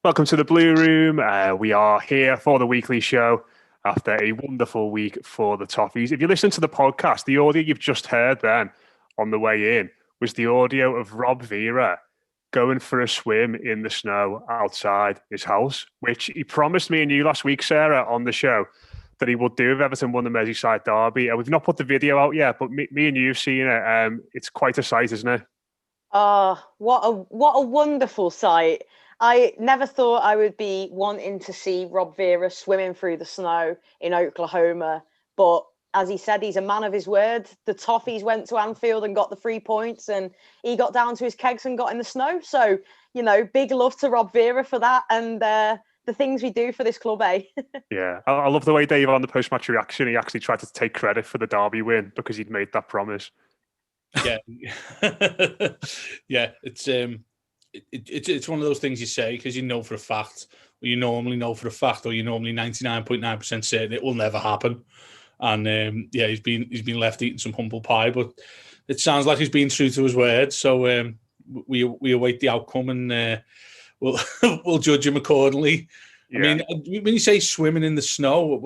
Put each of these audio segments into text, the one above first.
Welcome to the Blue Room. We are here for the weekly show after a wonderful week for the Toffees. If you listen to the podcast, the audio you've just heard then on the way in was the audio of Rob Vera going for a swim in the snow outside his house, which he promised me and you last week, Sarah, on the show that he would do if Everton won the Merseyside derby. We've not put the video out yet, but me and you've seen it. It's quite a sight, isn't it? Oh, what a wonderful sight. I never thought I would be wanting to see Rob Vera swimming through the snow in Oklahoma. But as he said, he's a man of his word. The Toffees went to Anfield and got the 3 points, and he got down to his kegs and got in the snow. So, big love to Rob Vera for that and the things we do for this club, eh? Yeah, I love the way Dave on the post-match reaction, he actually tried to take credit for the derby win because he'd made that promise. Yeah, yeah, it's one of those things you say because you know for a fact, or you normally know for a fact, or you're normally 99.9% certain it will never happen. And yeah, he's been left eating some humble pie, but it sounds like he's been true to his word. So we await the outcome, and we'll we'll judge him accordingly. Yeah. I mean, when you say swimming in the snow,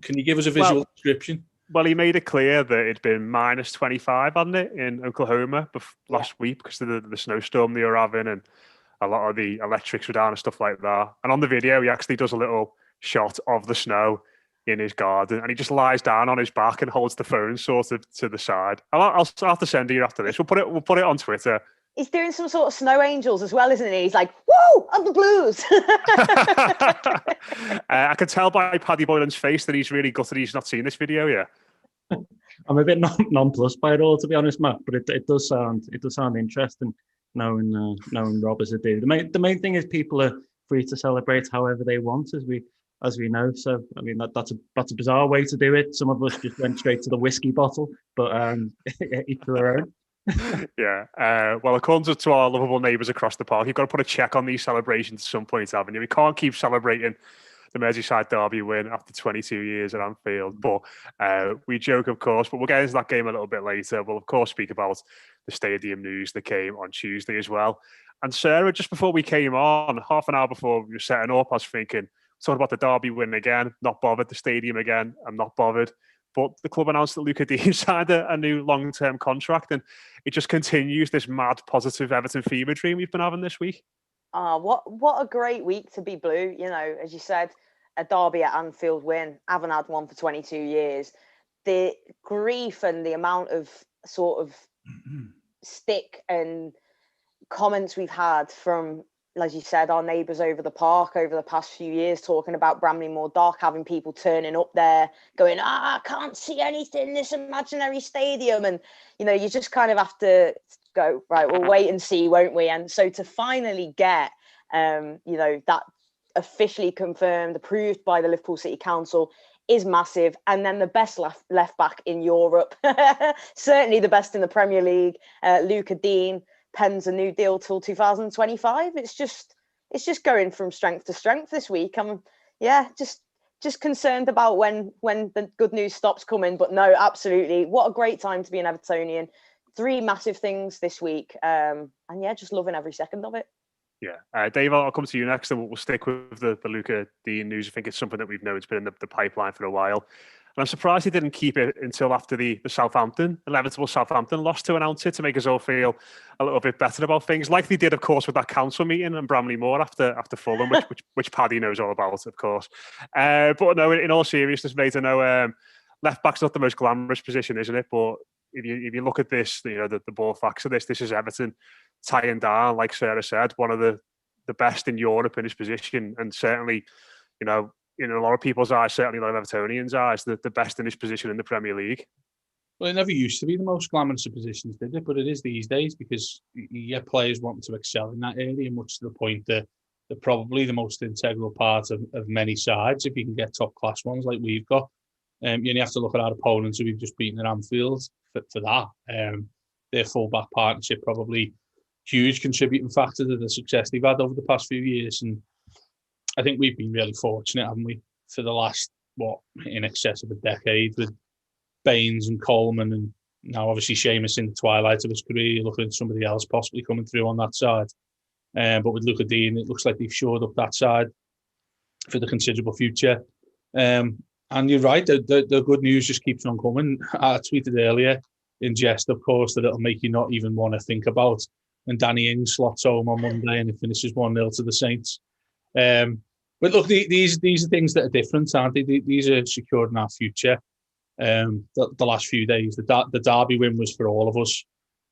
can you give us a visual description? Well, he made it clear that it'd been minus 25, hadn't it, in Oklahoma last week because of the snowstorm they were having, and a lot of the electrics were down and stuff like that. And on the video, he actually does a little shot of the snow in his garden, and he just lies down on his back and holds the phone sort of to the side. I'll have to send you after this. We'll put it on Twitter. He's doing some sort of snow angels as well, isn't he? He's like, whoa, I'm the Blues. I can tell by Paddy Boylan's face that he's really gutted he's not seen this video yet. I'm a bit nonplussed by it all, to be honest, Matt. But it does sound interesting knowing Rob as a dude. The main thing is people are free to celebrate however they want, as we know. So I mean that's a bizarre way to do it. Some of us just went straight to the whiskey bottle, but each to their own. Yeah. Well, according to our lovable neighbours across the park, you've got to put a check on these celebrations at some point, haven't you? We can't keep celebrating the Merseyside derby win after 22 years at Anfield. But we joke, of course, but we'll get into that game a little bit later. We'll, of course, speak about the stadium news that came on Tuesday as well. And Sarah, just before we came on, half an hour before we were setting up, I was thinking, talking about the derby win again, not bothered. The stadium again, I'm not bothered. But the club announced that Luca Digne signed a new long-term contract, and it just continues this mad, positive Everton fever dream we've been having this week. What a great week to be blue. As you said, a derby at Anfield win. Haven't had one for 22 years. The grief and the amount of sort of stick and comments we've had from, as you said, our neighbours over the park over the past few years, talking about Bramley-Moore Dock, having people turning up there going, I can't see anything in this imaginary stadium. And, you just kind of have to go, right, we'll wait and see, won't we? And so to finally get, that officially confirmed, approved by the Liverpool City Council is massive. And then the best left back in Europe, certainly the best in the Premier League, Luca Digne, pens a new deal till 2025. It's just going from strength to strength this week. I'm just concerned about when the good news stops coming. But no, absolutely, what a great time to be an Evertonian. 3 massive things this week, and yeah, just loving every second of it. Yeah, Dave, I'll come to you next, and we'll stick with the Luca Digne news. I think it's something that we've known it's been in the pipeline for a while. And I'm surprised he didn't keep it until after the inevitable Southampton loss to announce it, to make us all feel a little bit better about things, like they did, of course, with that council meeting and Bramley-Moore after Fulham, which Paddy knows all about, of course. But no, in all seriousness, mate, I know left back's not the most glamorous position, isn't it? But if you look at this, the ball facts of this is Everton tying down, like Sarah said, one of the best in Europe in his position, and certainly, in a lot of people's eyes, certainly a lot of Evertonians' eyes, the best in his position in the Premier League. Well, it never used to be the most glamorous of positions, did it? But it is these days, because you get players wanting to excel in that area, much to the point that they're probably the most integral part of many sides, if you can get top-class ones like we've got. You only have to look at our opponents who we've just beaten at Anfield for that. Their full-back partnership probably huge contributing factor to the success they've had over the past few years. And I think we've been really fortunate, haven't we, for the last, in excess of a decade, with Baines and Coleman, and now obviously Seamus in the twilight of his career, looking at somebody else possibly coming through on that side. But with Luca Digne, it looks like they've shored up that side for the considerable future. And you're right, the good news just keeps on coming. I tweeted earlier, in jest, of course, that it'll make you not even want to think about when Danny Ings slots home on Monday and it finishes 1-0 to the Saints. But look, these are things that are different, aren't they? These are secured in our future. The last few days, the Derby win was for all of us,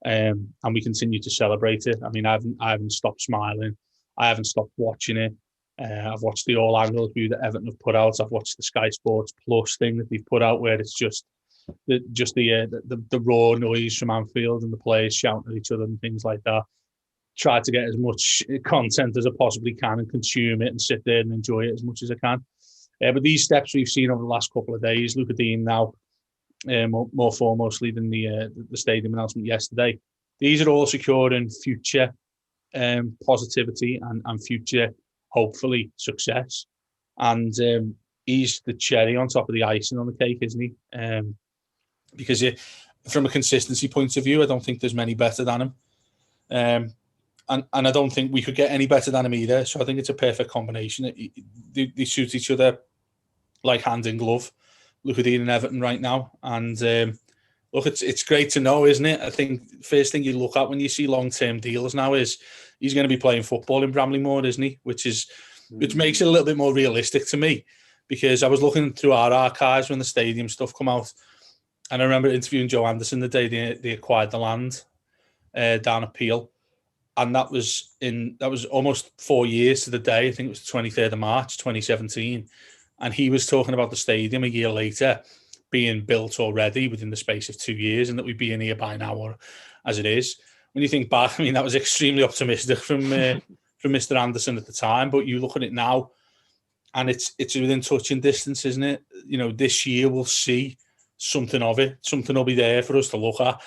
and we continue to celebrate it. I mean, I haven't stopped smiling. I haven't stopped watching it. I've watched the all-angle view that Everton have put out. I've watched the Sky Sports Plus thing that they've put out, where it's just the raw noise from Anfield and the players shouting at each other and things like that. Try to get as much content as I possibly can and consume it and sit there and enjoy it as much as I can. But these steps we've seen over the last couple of days, Luca Digne now, more foremost than the stadium announcement yesterday, these are all secured in future positivity and future, hopefully, success. And he's the cherry on top of the icing on the cake, isn't he? Because from a consistency point of view, I don't think there's many better than him. And I don't think we could get any better than him either. So I think it's a perfect combination. They suit each other like hand in glove. Luca Digne and Everton right now. And look, it's great to know, isn't it? I think first thing you look at when you see long-term deals now is he's going to be playing football in Bramley-Moore, isn't he? Which makes it a little bit more realistic to me, because I was looking through our archives when the stadium stuff come out, and I remember interviewing Joe Anderson the day they acquired the land down at Peel. And that was almost 4 years to the day. I think it was the 23rd of March, 2017. And he was talking about the stadium a year later being built already within the space of 2 years, and that we'd be in here by now, or as it is. When you think back, I mean, that was extremely optimistic from Mr. Anderson at the time. But you look at it now, and it's within touching distance, isn't it? You know, this year we'll see something of it. Something will be there for us to look at.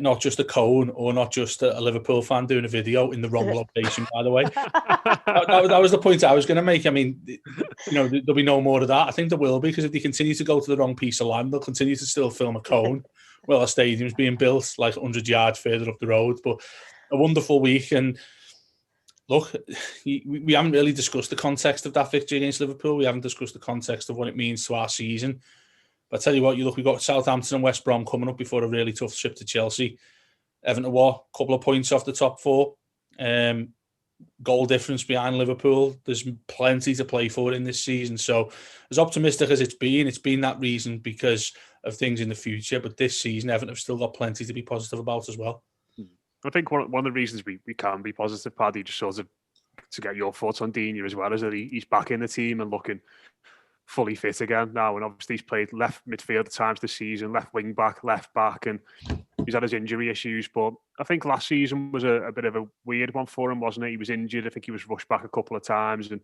Not just a cone, or not just a Liverpool fan doing a video in the wrong location, by the way. that was the point I was going to make. I mean, you know, there'll be no more of that. I think there will be, because if they continue to go to the wrong piece of land, they'll continue to still film a cone while a stadium's being built like 100 yards further up the road. But a wonderful week. And look, we haven't really discussed the context of that victory against Liverpool. We haven't discussed the context of what it means to our season. But I tell you what, we've got Southampton and West Brom coming up before a really tough trip to Chelsea. Everton, a couple of points off the top four. Goal difference behind Liverpool. There's plenty to play for in this season. So as optimistic as it's been that reason because of things in the future. But this season, Everton have still got plenty to be positive about as well. I think one of the reasons we can be positive, Paddy, just sort of to get your thoughts on Digne as well, is that he's back in the team and looking fully fit again now, and obviously he's played left midfield at times this season, left wing back, left back, and he's had his injury issues. But I think last season was a bit of a weird one for him, wasn't it? He was injured. I think he was rushed back a couple of times, and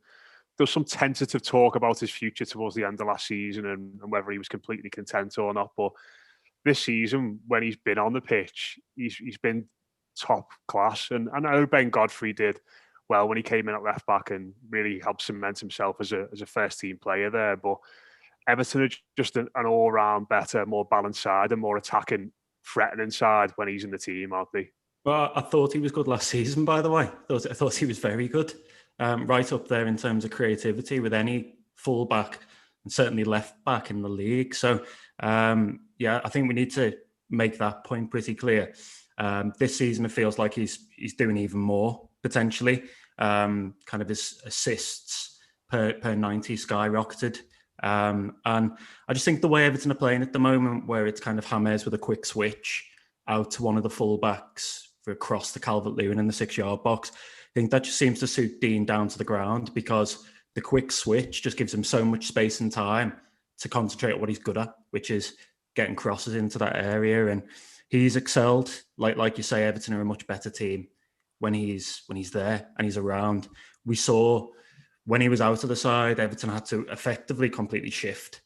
there was some tentative talk about his future towards the end of last season and whether he was completely content or not. But this season, when he's been on the pitch, he's been top class, and I know Ben Godfrey did well when he came in at left back and really helped cement himself as a first team player there. But Everton are just an all-round better, more balanced side and more attacking, threatening side when he's in the team, aren't they? Well, I thought he was good last season, by the way. I thought he was very good. Right up there in terms of creativity with any full-back and certainly left-back in the league. So, yeah, I think we need to make that point pretty clear. This season, it feels like he's doing even more, potentially. Kind of his assists per 90 skyrocketed. And I just think the way Everton are playing at the moment, where it's kind of James with a quick switch out to one of the full-backs for across the Calvert-Lewin in the 6-yard box, I think that just seems to suit Digne down to the ground, because the quick switch just gives him so much space and time to concentrate on what he's good at, which is getting crosses into that area. And he's excelled. Like you say, Everton are a much better team when he's there and he's around. We saw when he was out of the side, Everton had to effectively completely shift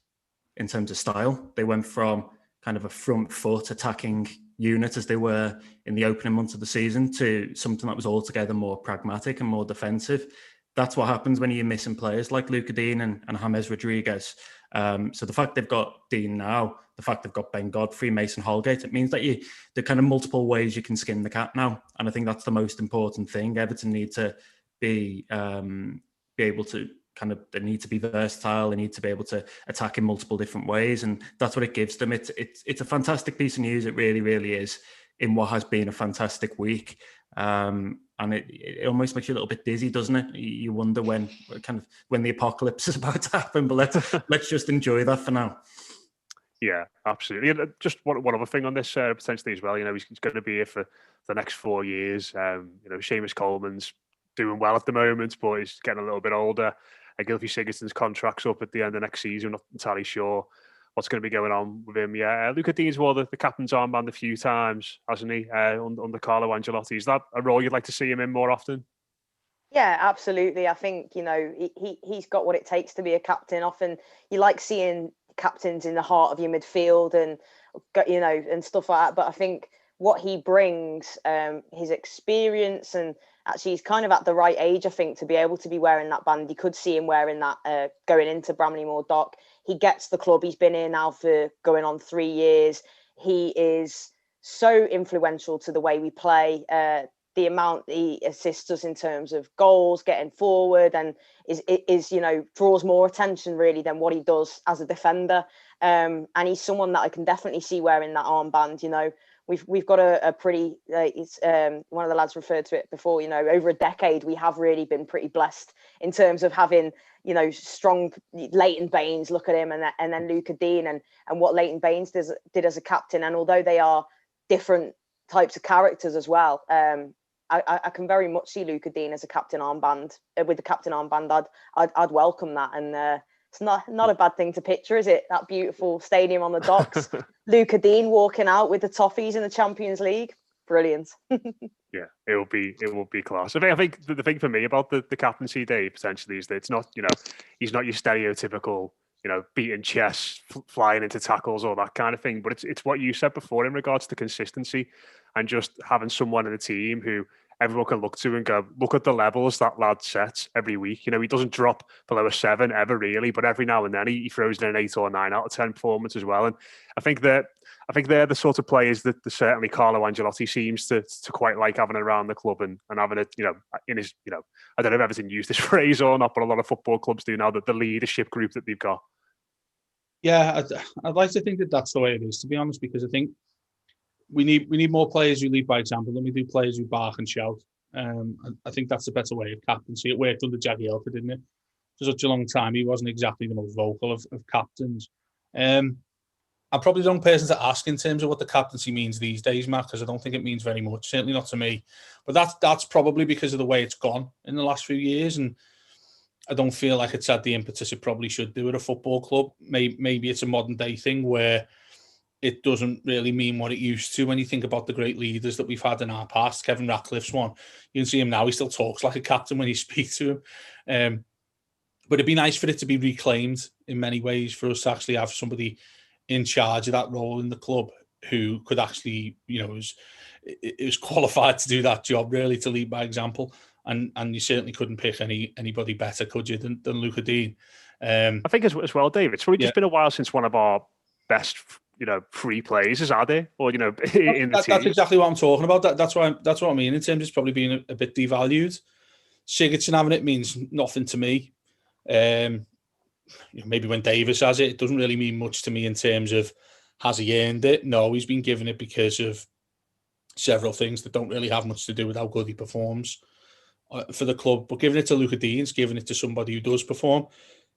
in terms of style. They went from kind of a front foot attacking unit as they were in the opening months of the season to something that was altogether more pragmatic and more defensive. That's what happens when you're missing players like Luca Digne and James Rodriguez. So the fact they've got Digne now, the fact they've got Ben Godfrey, Mason Holgate, it means that there are kind of multiple ways you can skin the cat now. And I think that's the most important thing. Everton need to be able to they need to be versatile. They need to be able to attack in multiple different ways. And that's what it gives them. It's a fantastic piece of news. It really, really is, in what has been a fantastic week. And it almost makes you a little bit dizzy, doesn't it? You wonder when the apocalypse is about to happen, but let's just enjoy that for now. Yeah, absolutely. And just one other thing on this potentially as well. He's going to be here for the next 4 years. Seamus Coleman's doing well at the moment, but he's getting a little bit older. Gylfi Sigurdsson's contract's up at the end of next season. We're not entirely sure what's going to be going on with him. Yeah, Luca Digne's wore the captain's armband a few times, hasn't he, under Carlo Ancelotti? Is that a role you'd like to see him in more often? Yeah, absolutely. I think, he's got what it takes to be a captain. Often you like seeing captains in the heart of your midfield and, and stuff like that. But I think what he brings, his experience, and actually he's kind of at the right age, I think, to be able to be wearing that band. You could see him wearing that going into Bramley-Moore Dock. He gets the club. He's been here now for going on 3 years. He is so influential to the way we play. The amount he assists us in terms of goals, getting forward, and is draws more attention really than what he does as a defender. And he's someone that I can definitely see wearing that armband. We've got a pretty, it's one of the lads referred to it before, over a decade, we have really been pretty blessed in terms of having, strong Leighton Baines, look at him, and then Luca Digne and what Leighton Baines did as a captain. And although they are different types of characters as well, I can very much see Luca Digne as a captain armband. With the captain armband, I'd welcome that. And it's not a bad thing to picture, is it? That beautiful stadium on the docks. Luca Digne walking out with the Toffees in the Champions League. Brilliant. Yeah, it will be class. I think the thing for me about the captaincy, Dave, potentially, is that it's not, he's not your stereotypical, beating chest, flying into tackles, all that kind of thing. But it's what you said before in regards to consistency and just having someone in the team who everyone can look to and go, look at the levels that lad sets every week. He doesn't drop below a 7 ever really, but every now and then he throws in an 8 or 9 out of 10 performance as well. And I think they're the sort of players that certainly Carlo Ancelotti seems to quite like having around the club and having it, in his, I don't know if Everton used this phrase or not, but a lot of football clubs do now, that the leadership group that they've got. Yeah, I'd like to think that that's the way it is, to be honest, because I think we need more players who lead by example than we do players who bark and shout. I think that's a better way of captaincy. It worked under Jagielka, didn't it? For such a long time, he wasn't exactly the most vocal of captains. I'm probably the wrong person to ask in terms of what the captaincy means these days, Matt, because I don't think it means very much. Certainly not to me. But that's probably because of the way it's gone in the last few years, and I don't feel like it's had the impetus it probably should do at a football club. Maybe it's a modern day thing where it doesn't really mean what it used to. When you think about the great leaders that we've had in our past, Kevin Ratcliffe's one. You can see him now, he still talks like a captain when you speak to him. But it'd be nice for it to be reclaimed in many ways, for us to actually have somebody in charge of that role in the club who could actually, is qualified to do that job, really, to lead by example. And you certainly couldn't pick anybody better, could you, than Luca Digne? I think as well, Dave, it's probably just been a while since one of our best free players has had it, or in the team. That's exactly what I'm talking about. That's what I mean in terms of it's probably been a bit devalued. Sigurdsson having it means nothing to me. Maybe when Davis has it, it doesn't really mean much to me in terms of has he earned it. No, he's been given it because of several things that don't really have much to do with how good he performs for the club. But giving it to Luca Digne, it's giving it to somebody who does perform.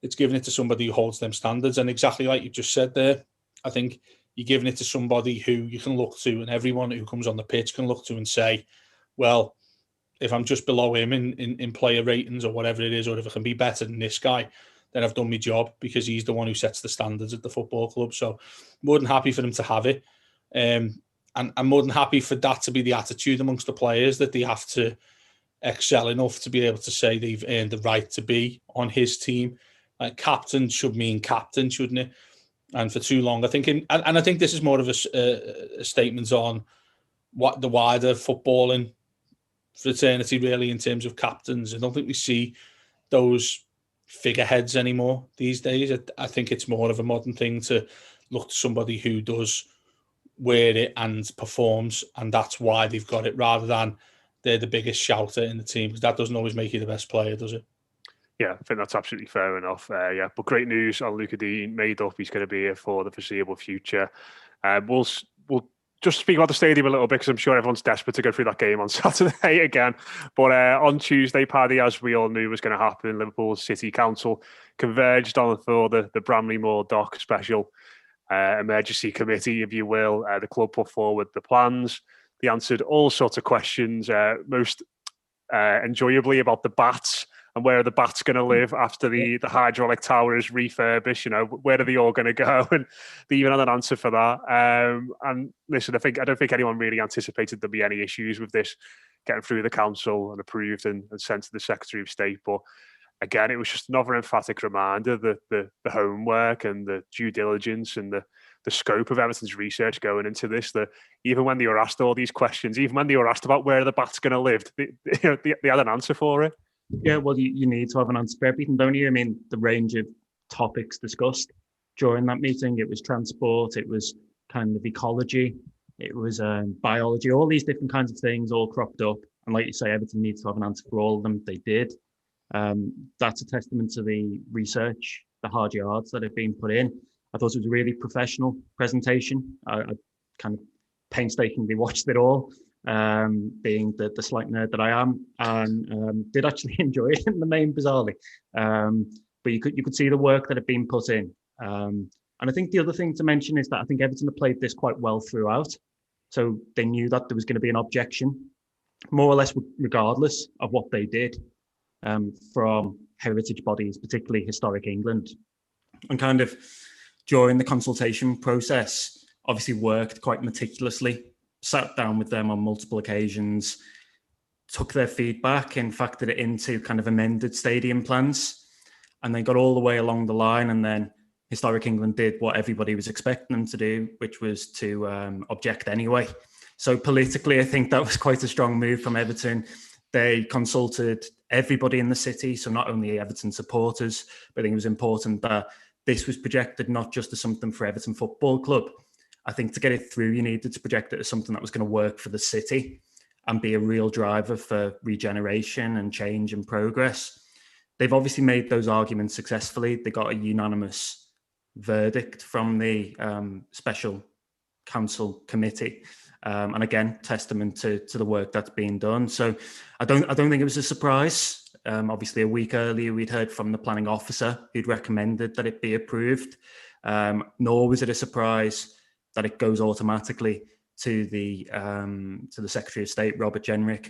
It's giving it to somebody who holds them standards. And exactly like you just said there, I think you're giving it to somebody who you can look to, and everyone who comes on the pitch can look to and say, well, if I'm just below him in player ratings or whatever it is, or if I can be better than this guy, then I've done my job, because he's the one who sets the standards at the football club. So more than happy for them to have it. And I'm more than happy for that to be the attitude amongst the players, that they have to excel enough to be able to say they've earned the right to be on his team. Like, captain should mean captain, shouldn't it? And for too long, I think, and I think this is more of a statement on what the wider footballing fraternity, really, in terms of captains. I don't think we see those figureheads anymore these days. I think it's more of a modern thing to look to somebody who does wear it and performs, and that's why they've got it, rather than they're the biggest shouter in the team, because that doesn't always make you the best player, does it? Yeah, I think that's absolutely fair enough. But great news on Luca Digne. Made up, he's going to be here for the foreseeable future. We'll just speak about the stadium a little bit, because I'm sure everyone's desperate to go through that game on Saturday again. But on Tuesday, Paddy, as we all knew was going to happen, Liverpool City Council converged on for the Bramley Moor Dock special emergency committee, if you will. The club put forward the plans. They answered all sorts of questions, most enjoyably about the bats and where are the bats going to live after the hydraulic tower is refurbished. Where are they all going to go? And they even had an answer for that. And listen, I don't think anyone really anticipated there'd be any issues with this getting through the council and approved and sent to the Secretary of State. But again, it was just another emphatic reminder that the homework and the due diligence and the scope of Everton's research going into this, that even when they were asked all these questions, even when they were asked about where the bats going to live, they had an answer for it. Yeah, well, you need to have an answer for everything, don't you? I mean, the range of topics discussed during that meeting, it was transport, it was kind of ecology, it was biology, all these different kinds of things all cropped up. And like you say, Everton needs to have an answer for all of them. They did. That's a testament to the research, the hard yards that have been put in. I thought it was a really professional presentation. I kind of painstakingly watched it all, being the slight nerd that I am, and did actually enjoy it in the main, bizarrely. But you could see the work that had been put in. And I think the other thing to mention is that I think Everton have played this quite well throughout. So they knew that there was going to be an objection, more or less regardless of what they did, from heritage bodies, particularly Historic England. And kind of during the consultation process, obviously worked quite meticulously, sat down with them on multiple occasions, took their feedback and factored it into kind of amended stadium plans. And they got all the way along the line, and then Historic England did what everybody was expecting them to do, which was to object anyway. So politically, I think that was quite a strong move from Everton. They consulted everybody in the city, so not only Everton supporters, but I think it was important that this was projected not just as something for Everton Football Club. I think to get it through, you needed to project it as something that was going to work for the city and be a real driver for regeneration and change and progress. They've obviously made those arguments successfully. They got a unanimous verdict from the special council committee. And again, testament to the work that's been done. So I don't think it was a surprise. Obviously, a week earlier, we'd heard from the planning officer who'd recommended that it be approved. Nor was it a surprise that it goes automatically to the Secretary of State, Robert Jenrick.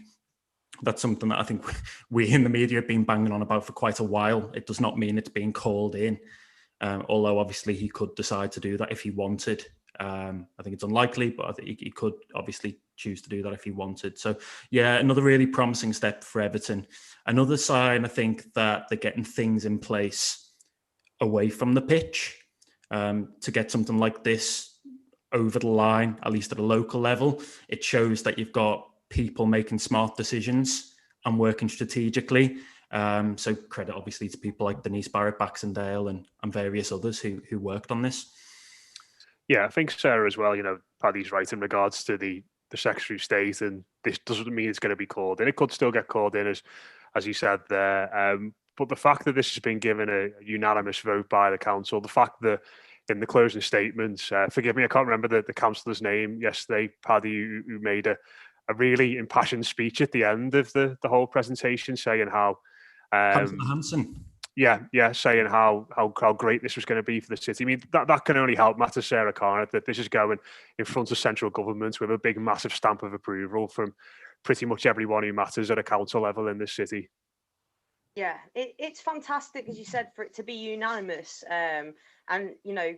That's something that I think we in the media have been banging on about for quite a while. It does not mean it's being called in, although obviously he could decide to do that if he wanted. I think it's unlikely, but I think he could obviously choose to do that if he wanted. So, yeah, another really promising step for Everton. Another sign, I think, that they're getting things in place away from the pitch to get something like this over the line, at least at a local level. It shows that you've got people making smart decisions and working strategically. So credit, obviously, to people like Denise Barrett, Baxendale, and various others who worked on this. Yeah, I think Sarah as well, Paddy's right in regards to the Secretary of State, and this doesn't mean it's going to be called in. It could still get called in, as you said there. But the fact that this has been given a unanimous vote by the council, the fact that in the closing statements, forgive me, I can't remember the councillor's name yesterday, Paddy, who made a really impassioned speech at the end of the whole presentation, saying how... Councillor Hanson. Yeah, saying how great this was going to be for the city. I mean, that can only help matter Sarah Carnett, that this is going in front of central government with a big, massive stamp of approval from pretty much everyone who matters at a council level in this city. Yeah, it's fantastic, as you said, for it to be unanimous. And,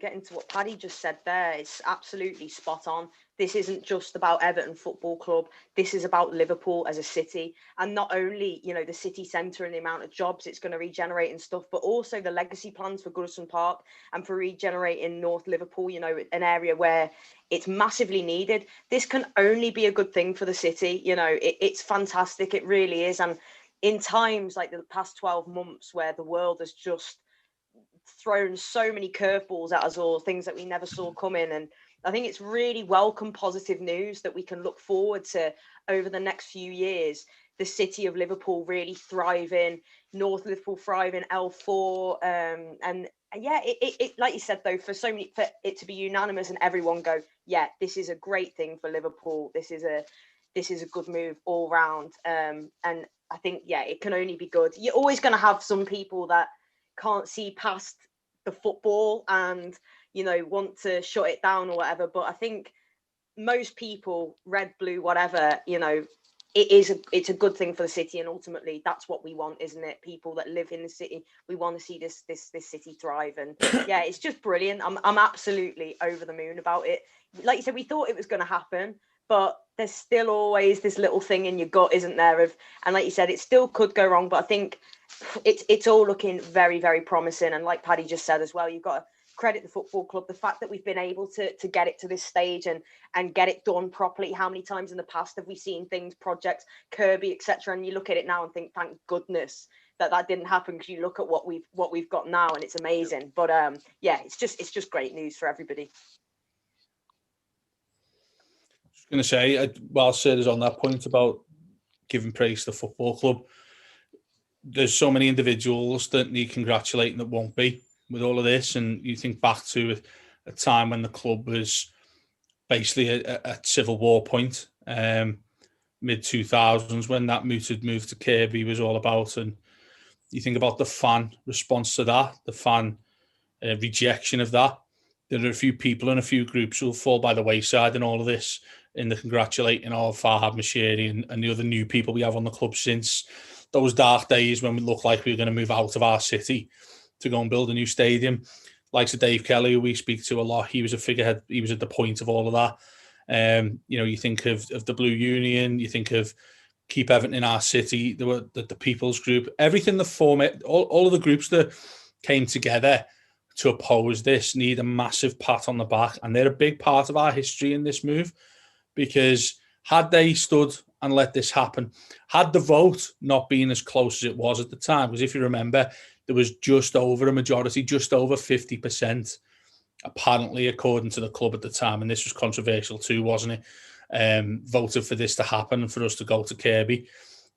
getting to what Paddy just said there, it's absolutely spot on. This isn't just about Everton Football Club. This is about Liverpool as a city. And not only, the city centre and the amount of jobs it's going to regenerate and stuff, but also the legacy plans for Goodison Park and for regenerating North Liverpool, an area where it's massively needed. This can only be a good thing for the city. It's fantastic. It really is. And in times like the past 12 months where the world has just thrown so many curveballs at us all, things that we never saw coming. And I think it's really welcome positive news that we can look forward to over the next few years. The city of Liverpool really thriving, North Liverpool thriving, L4, and yeah, it like you said though, for it to be unanimous and everyone go, yeah, this is a great thing for Liverpool. This is a good move all round. And I think, yeah, it can only be good. You're always going to have some people that can't see past the football and, you know, want to shut it down or whatever. But I think most people, red, blue, whatever, you know, it's a good thing for the city, and ultimately that's what we want, isn't it? People that live in the city, we want to see this city thrive. And yeah, it's just brilliant. I'm absolutely over the moon about it. Like you said, we thought it was going to happen, but there's still always this little thing in your gut, isn't there? And like you said, it still could go wrong, but I think it's all looking very, very promising. And like Paddy just said as well, you've got to credit the football club, the fact that we've been able to get it to this stage and get it done properly. How many times in the past have we seen things, projects, Kirby, etc., and you look at it now and think, thank goodness that didn't happen, because you look at what we've got now and it's amazing. But yeah, it's just great news for everybody. Going to say, while Sid is on that point about giving praise to the football club, there's so many individuals that need congratulating that won't be with all of this. And you think back to a time when the club was basically at civil war point, mid 2000s, when that mooted move to Kirby was all about. And you think about the fan response to that, the fan rejection of that. There are a few people and a few groups who will fall by the wayside in all of this, in the congratulating of Farhad Moshiri and the other new people we have on the club since those dark days when we looked like we were going to move out of our city to go and build a new stadium. Like Dave Kelly, who we speak to a lot, he was a figurehead. He was at the point of all of that. You know, you think of the Blue Union, you think of Keep Everton in Our City, there were the People's Group, everything that formed, all of the groups that came together to oppose this need a massive pat on the back. And they're a big part of our history in this move, because had they stood and let this happen, had the vote not been as close as it was at the time, because if you remember, there was just over a majority, just over 50%, apparently, according to the club at the time, and this was controversial too, wasn't it? Voted for this to happen and for us to go to Kirby.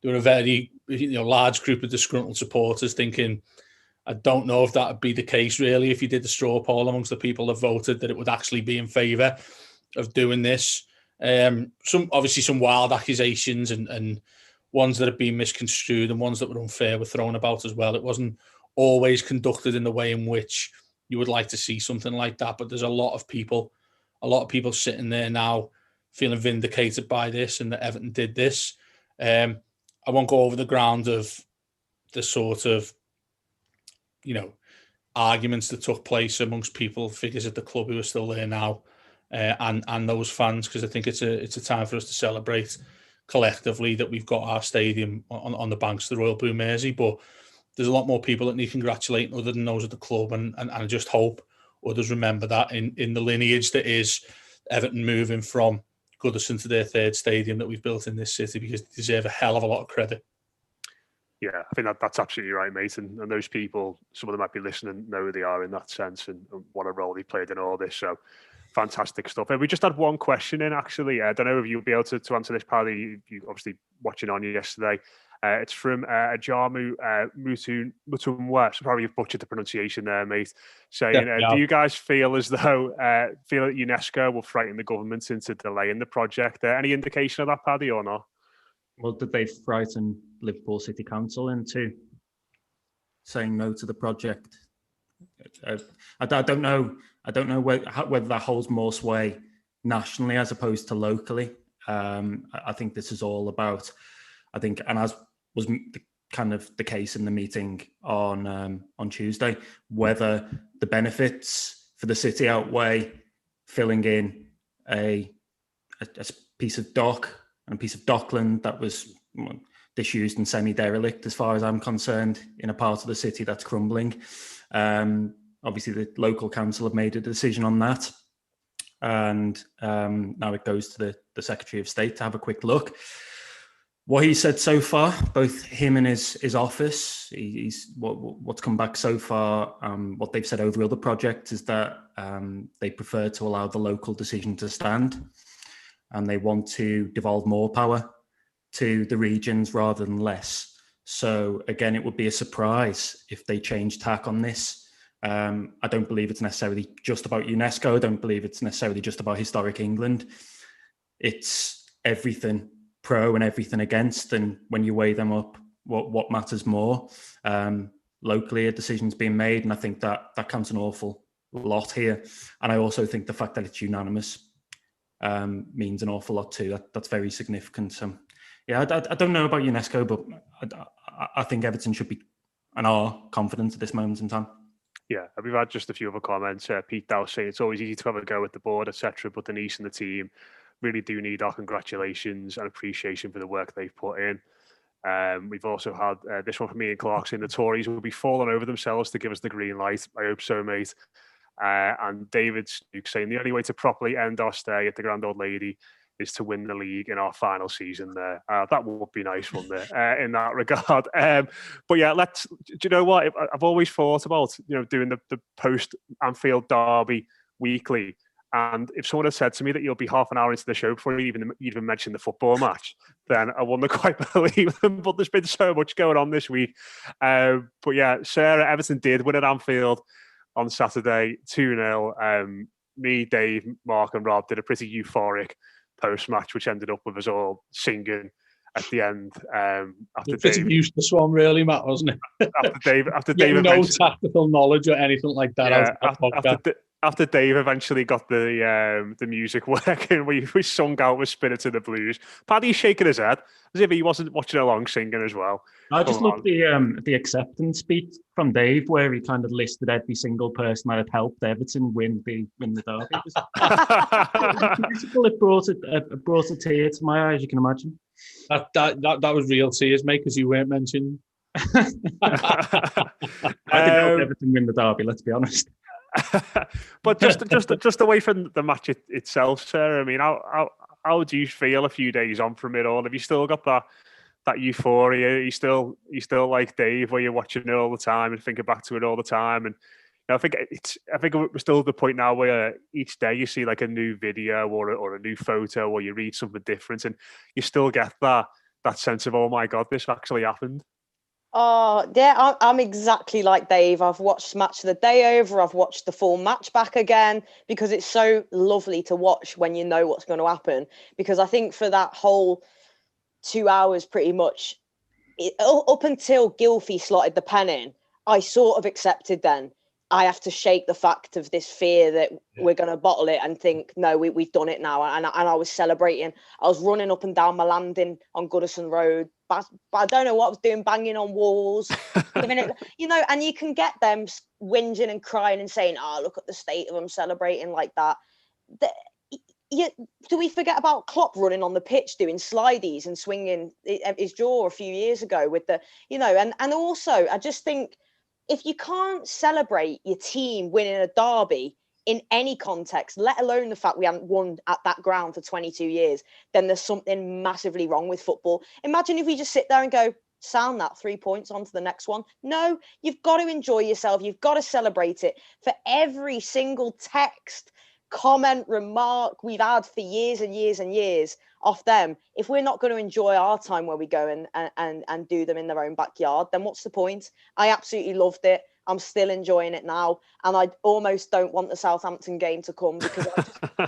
There were a very large group of disgruntled supporters thinking, I don't know if that would be the case really, if you did the straw poll amongst the people that voted, that it would actually be in favour of doing this. Some wild accusations and ones that have been misconstrued and ones that were unfair were thrown about as well. It wasn't always conducted in the way in which you would like to see something like that, but there's a lot of people sitting there now feeling vindicated by this and that Everton did this. I won't go over the ground of the sort of arguments that took place amongst figures at the club who are still there now, and those fans, because I think it's a time for us to celebrate collectively that we've got our stadium on the banks of the Royal Blue Mersey. But there's a lot more people that need congratulating other than those at the club, and I just hope others remember that in the lineage that is Everton moving from Goodison to their third stadium that we've built in this city, because they deserve a hell of a lot of credit. Yeah, I think that's absolutely right, mate. And those people, some of them might be listening, know who they are in that sense and what a role they played in all this. So fantastic stuff. And we just had one question in, actually. I don't know if you'll be able to answer this, Paddy. You obviously watching on yesterday. It's from Ajamu Mutumwa. So probably you've butchered the pronunciation there, mate. Saying, do you guys feel as though that UNESCO will frighten the government into delaying the project? Any indication of that, Paddy, or not? Well, did they frighten Liverpool City Council into saying no to the project? I don't know. I don't know whether that holds more sway nationally as opposed to locally. I think this is all about, and as was kind of the case in the meeting on Tuesday, whether the benefits for the city outweigh filling in a piece of dock and a piece of dockland that was disused and semi-derelict, as far as I'm concerned, in a part of the city that's crumbling. Obviously, the local council have made a decision on that, and now it goes to the Secretary of State to have a quick look. What he said so far, both him and his office, what's come back so far, what they've said over other projects is that they prefer to allow the local decision to stand, and they want to devolve more power to the regions rather than less. So again, it would be a surprise if they change tack on this. I don't believe it's necessarily just about UNESCO. I don't believe it's necessarily just about historic England. It's everything pro and everything against, and when you weigh them up, what matters more? Locally, a decision's being made, and I think that counts an awful lot here. And I also think the fact that it's unanimous means an awful lot too. That's very significant. So, yeah, I don't know about UNESCO, but I think Everton should be and are confident at this moment in time. Yeah, we've had just a few other comments. Pete Dow saying it's always easy to have a go at the board, etc. But Denise and the team really do need our congratulations and appreciation for the work they've put in. We've also had this one from Ian Clark saying the Tories will be falling over themselves to give us the green light. I hope so, mate. And David Snook saying the only way to properly end our stay at the Grand Old Lady is to win the league in our final season there. That would be nice, wouldn't it, in that regard? But yeah, do you know what? I've always thought about, doing the post-Anfield derby weekly. And if someone had said to me that you'll be half an hour into the show before you even mentioned the football match, then I wouldn't quite believe them. But there's been so much going on this week. But yeah, Sarah, Everton did win at Anfield on Saturday, 2-0. Me, Dave, Mark and Rob did a pretty euphoric post-match, which ended up with us all singing at the end. After pretty Dave, useless one, really, Matt, wasn't it? after Dave, no tactical knowledge or anything like that. Yeah, after Dave eventually got the music working, we sung out with Spirit of the Blues. Paddy's shaking his head as if he wasn't watching along singing as well. I just love the acceptance speech from Dave, where he kind of listed every single person that had helped Everton win the derby. It brought a tear to my eyes, you can imagine. That was real tears, mate, because you weren't mentioned. I did help Everton win the derby, let's be honest. But just away from the match itself, Sarah, I mean, how do you feel a few days on from it all? Have you still got that euphoria? You still like Dave, where you're watching it all the time and thinking back to it all the time? And I think we're still at the point now where each day you see like a new video or a new photo, or you read something different, and you still get that sense of, oh my God, this actually happened. Oh, yeah, I'm exactly like Dave. I've watched Match of the Day over. I've watched the full match back again, because it's so lovely to watch when you know what's going to happen. Because I think for that whole 2 hours, pretty much, up until Gylfi slotted the pen in, I sort of accepted then. I have to shake the fact of this fear that we're going to bottle it and think, no, we've done it now. And I was celebrating. I was running up and down my landing on Goodison Road. But I don't know what I was doing, banging on walls. And you can get them whinging and crying and saying, oh, look at the state of them celebrating like that. Do we forget about Klopp running on the pitch doing slideys and swinging his jaw a few years ago with the, and also I just think, if you can't celebrate your team winning a derby in any context, let alone the fact we haven't won at that ground for 22 years, then there's something massively wrong with football. Imagine if we just sit there and go, sound that 3 points on to the next one. No, you've got to enjoy yourself. You've got to celebrate it. For every single text, comment, remark we've had for years and years and years off them, if we're not going to enjoy our time where we go and do them in their own backyard, then what's the point? I absolutely loved it. I'm still enjoying it now, and I almost don't want the Southampton game to come, because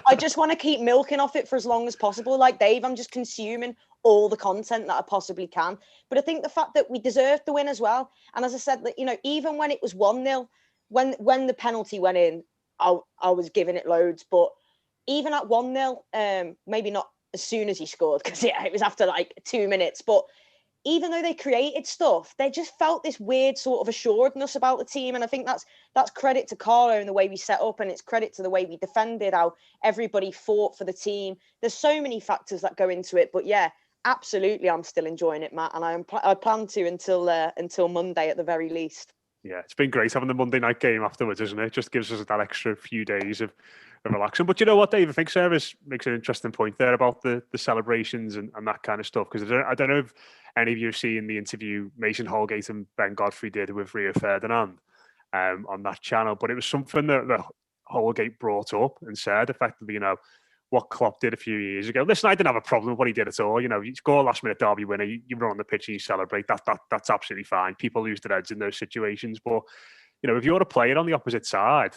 I just want to keep milking off it for as long as possible. Like Dave, I'm just consuming all the content that I possibly can. But I think the fact that we deserved the win as well, and as I said, that even when it was 1-0, when the penalty went in, I was giving it loads. But even at 1-0, maybe not as soon as he scored, because it was after like 2 minutes, but even though they created stuff, they just felt this weird sort of assuredness about the team. And I think that's credit to Carlo and the way we set up, and it's credit to the way we defended, how everybody fought for the team. There's so many factors that go into it. But yeah, absolutely, I'm still enjoying it, Matt, and I plan to until Monday at the very least. Yeah, it's been great having the Monday night game afterwards, isn't it? It just gives us that extra few days of relaxing. But you know what, Dave? I think Sarah makes an interesting point there about the celebrations and that kind of stuff. Because I don't know if any of you have seen the interview Mason Holgate and Ben Godfrey did with Rio Ferdinand on that channel. But it was something that Holgate brought up and said effectively, you know, what Klopp did a few years ago. Listen, I didn't have a problem with what he did at all. You know, you score a last-minute derby winner, you run on the pitch and you celebrate. That's absolutely fine. People lose their heads in those situations. But, you know, if you're a player on the opposite side,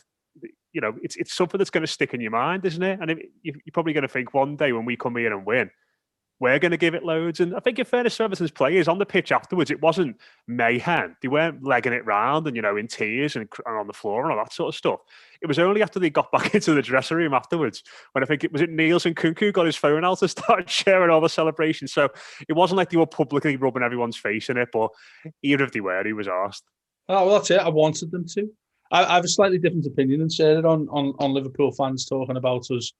you know, it's something that's going to stick in your mind, isn't it? And you're probably going to think one day when we come here and win, we're going to give it loads. And I think in fairness to Everton's players, on the pitch afterwards, it wasn't mayhem. They weren't legging it round and, you know, in tears and on the floor and all that sort of stuff. It was only after they got back into the dressing room afterwards when I think it was Niels and Kunku got his phone out and started sharing all the celebrations. So it wasn't like they were publicly rubbing everyone's face in it, but even if they were, he was asked. Oh, well, that's it. I wanted them to. I have a slightly different opinion than Sarah on Liverpool fans talking about us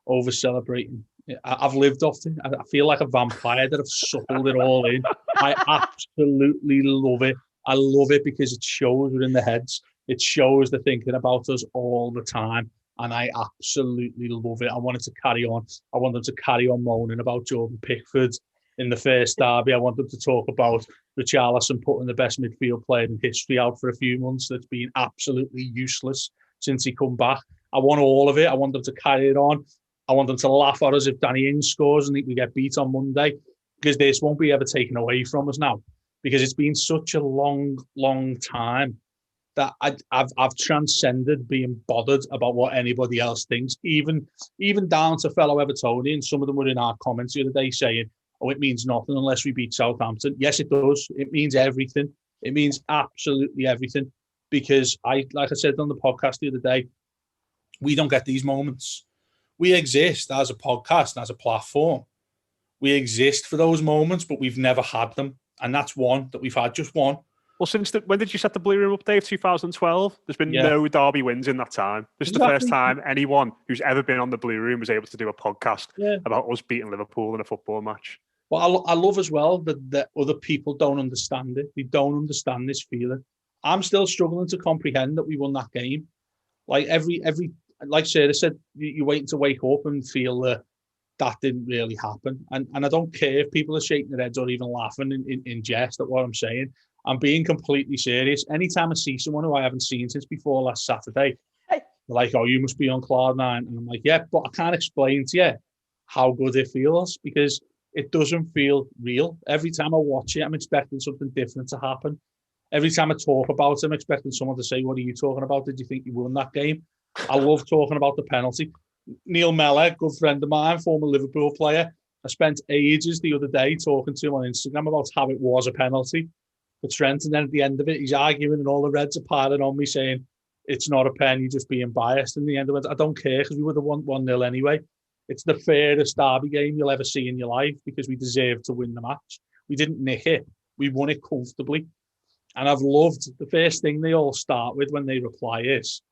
over celebrating. I've lived off it. I feel like a vampire that I've suckled it all in. I absolutely love it. I love it because it shows within the heads. It shows they're thinking about us all the time. And I absolutely love it. I want it to carry on. I want them to carry on moaning about Jordan Pickford in the first derby. I want them to talk about Richarlison putting the best midfield player in history out for a few months that's been absolutely useless since he come back. I want all of it. I want them to carry it on. I want them to laugh at us if Danny Ings scores and we get beat on Monday, because this won't be ever taken away from us now, because it's been such a long, long time that I've transcended being bothered about what anybody else thinks, even down to fellow Evertonians. Some of them were in our comments the other day saying, oh, it means nothing unless we beat Southampton. Yes, it does. It means everything. It means absolutely everything, because like I said on the podcast the other day, we don't get these moments. We exist as a podcast and as a platform. We exist for those moments, but we've never had them. And that's one that we've had, just one. Well, when did you set the Blue Room up, Dave? 2012? There's been no derby wins in that time. This is the first time anyone who's ever been on the Blue Room was able to do a podcast about us beating Liverpool in a football match. Well, I love as well that other people don't understand it. They don't understand this feeling. I'm still struggling to comprehend that we won that game. Like like Sarah said, you're waiting to wake up and feel that didn't really happen. And I don't care if people are shaking their heads or even laughing in jest at what I'm saying. I'm being completely serious. Anytime I see someone who I haven't seen since before last Saturday, they're like, oh, you must be on cloud nine. And I'm like, yeah, but I can't explain to you how good it feels, because it doesn't feel real. Every time I watch it, I'm expecting something different to happen. Every time I talk about it, I'm expecting someone to say, what are you talking about? Did you think you won that game? I love talking about the penalty. Neil Mellor, good friend of mine, former Liverpool player. I spent ages the other day talking to him on Instagram about how it was a penalty for Trent. And then at the end of it, he's arguing and all the Reds are piling on me saying, it's not a pen, you're just being biased. In the end of it, I don't care, because we would have won 1-0 anyway. It's the fairest derby game you'll ever see in your life, because we deserved to win the match. We didn't nick it. We won it comfortably. And I've loved the first thing they all start with when they reply is,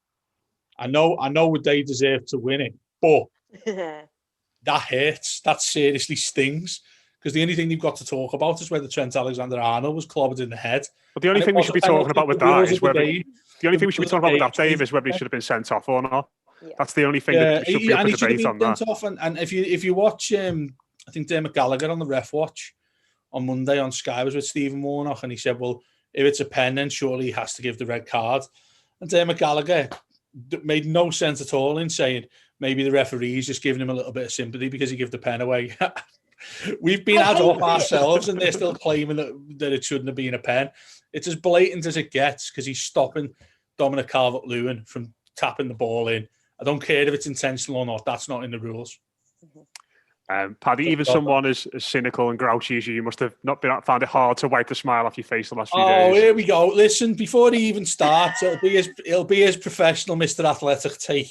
I know they deserve to win it, but that hurts. That seriously stings, because the only thing they've got to talk about is whether Trent Alexander-Arnold was clobbered in the head. But the only thing we should be talking about with that is whether Dave, is whether he should have been sent off or not. Yeah. That's the only thing that should be up for debate on that. Off. And if you watch, I think Dermot Gallagher on the Ref Watch on Monday on Sky was with Stephen Warnock, and he said, well, if it's a pen, then surely he has to give the red card. And Dermot Gallagher made no sense at all in saying maybe the referee's just giving him a little bit of sympathy because he gave the pen away. We've been ad hoc ourselves, and they're still claiming that it shouldn't have been a pen. It's as blatant as it gets, because he's stopping Dominic Calvert-Lewin from tapping the ball in. I don't care if it's intentional or not. That's not in the rules. Paddy, even someone as cynical and grouchy as you must have found it hard to wipe the smile off your face the last few days. Oh, here we go. Listen, before he even starts, it'll be his professional Mr. Athletic take.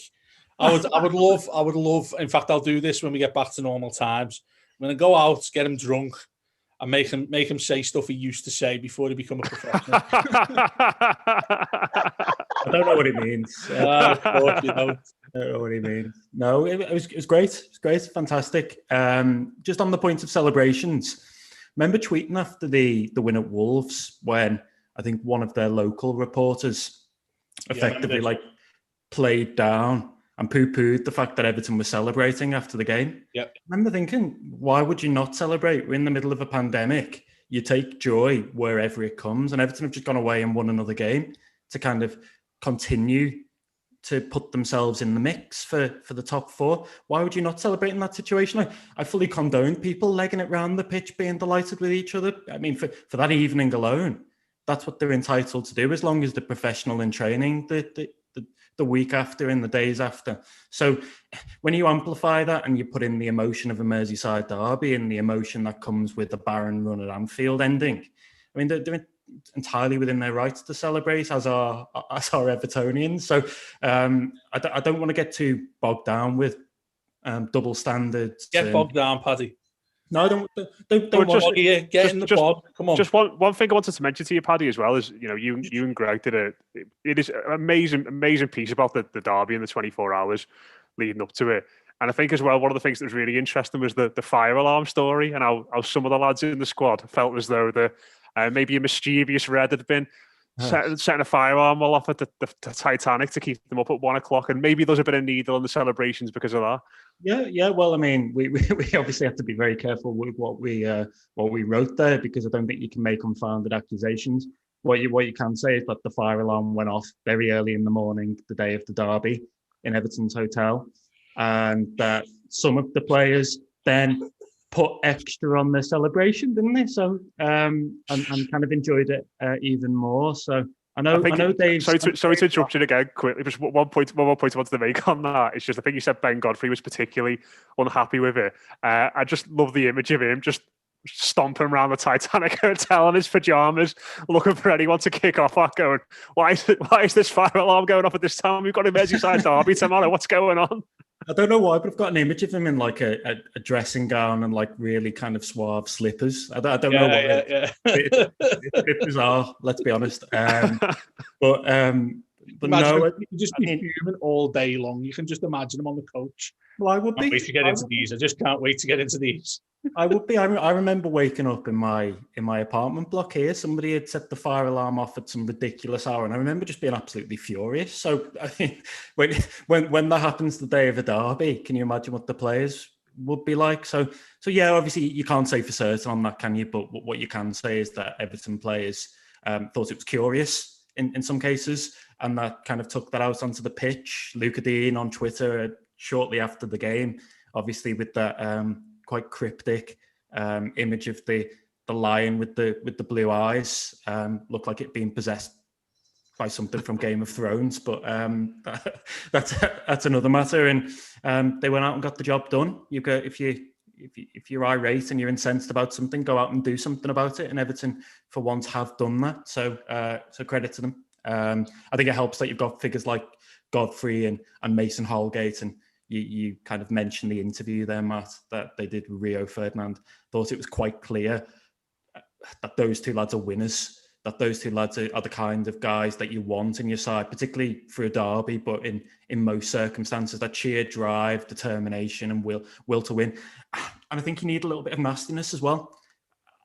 I would love. In fact, I'll do this when we get back to normal times. I'm going to go out, get him drunk, and make him say stuff he used to say before he become a professional. I don't know what it means. Of course you don't. I don't know what he means. No, it was great. It was great. Fantastic. Just on the point of celebrations, remember tweeting after the win at Wolves when I think one of their local reporters effectively played down and poo-pooed the fact that Everton was celebrating after the game. Yep. I remember thinking, why would you not celebrate? We're in the middle of a pandemic. You take joy wherever it comes, and Everton have just gone away and won another game to kind of continue to put themselves in the mix for the top four. Why would you not celebrate in that situation? I fully condone people legging it round the pitch, being delighted with each other. I mean, for that evening alone, that's what they're entitled to do, as long as they're professional in training the week after and the days after. So when you amplify that and you put in the emotion of a Merseyside derby and the emotion that comes with the barren run at Anfield ending, I mean, they're entirely within their rights to celebrate, as are Evertonians. So I don't want to get too bogged down with double standards. Get bogged down, Paddy. No, don't get in the bog. Come on. Just one thing I wanted to mention to you, Paddy, as well is, you know, you and Greg did it is an amazing piece about the derby in the 24 hours leading up to it. And I think as well, one of the things that was really interesting was the fire alarm story, and how some of the lads in the squad felt as though maybe a mischievous Red had been setting a fire alarm off at the Titanic to keep them up at 1 o'clock, and maybe there's a bit of needle in the celebrations because of that. Yeah. Well, I mean, we obviously have to be very careful with what we wrote there, because I don't think you can make unfounded accusations. What you can say is that the fire alarm went off very early in the morning, the day of the derby, in Everton's hotel, and that some of the players then put extra on their celebration, didn't they? So and kind of enjoyed it even more. So I know Dave. Sorry to interrupt you again quickly. Just one more point I wanted to make on that. It's just, I think you said Ben Godfrey was particularly unhappy with it. I just love the image of him just stomping around the Titanic hotel in his pajamas, looking for anyone to kick off at, going, why is this fire alarm going off at this time? We've got a Merseyside derby tomorrow. What's going on? I don't know why, but I've got an image of him in like a dressing gown and like really kind of suave slippers. I don't know what it's a bit bizarre, let's be honest. But no, you can just be fuming all day long. You can just imagine him on the coach. Well, I would be. Wait to get into these. I just can't wait to get into these. I would be. I remember waking up in my apartment block here. Somebody had set the fire alarm off at some ridiculous hour, and I remember just being absolutely furious. So I mean, when that happens the day of a derby, can you imagine what the players would be like? So yeah, obviously you can't say for certain on that, can you? But what you can say is that Everton players thought it was curious in some cases, and that kind of took that out onto the pitch. Luca Digne on Twitter shortly after the game, obviously with that quite cryptic image of the lion with the blue eyes, looked like it being possessed by something from Game of Thrones, but that's another matter. And they went out and got the job done. You go, if you're irate and you're incensed about something, go out and do something about it. And Everton, for once, have done that. So credit to them. I think it helps that you've got figures like Godfrey and Mason Holgate, and you kind of mentioned the interview there, Matt, that they did with Rio Ferdinand. Thought it was quite clear that those two lads are winners, that those two lads are the kind of guys that you want in your side, particularly for a derby, but in most circumstances, that sheer drive, determination and will to win. And I think you need a little bit of nastiness as well.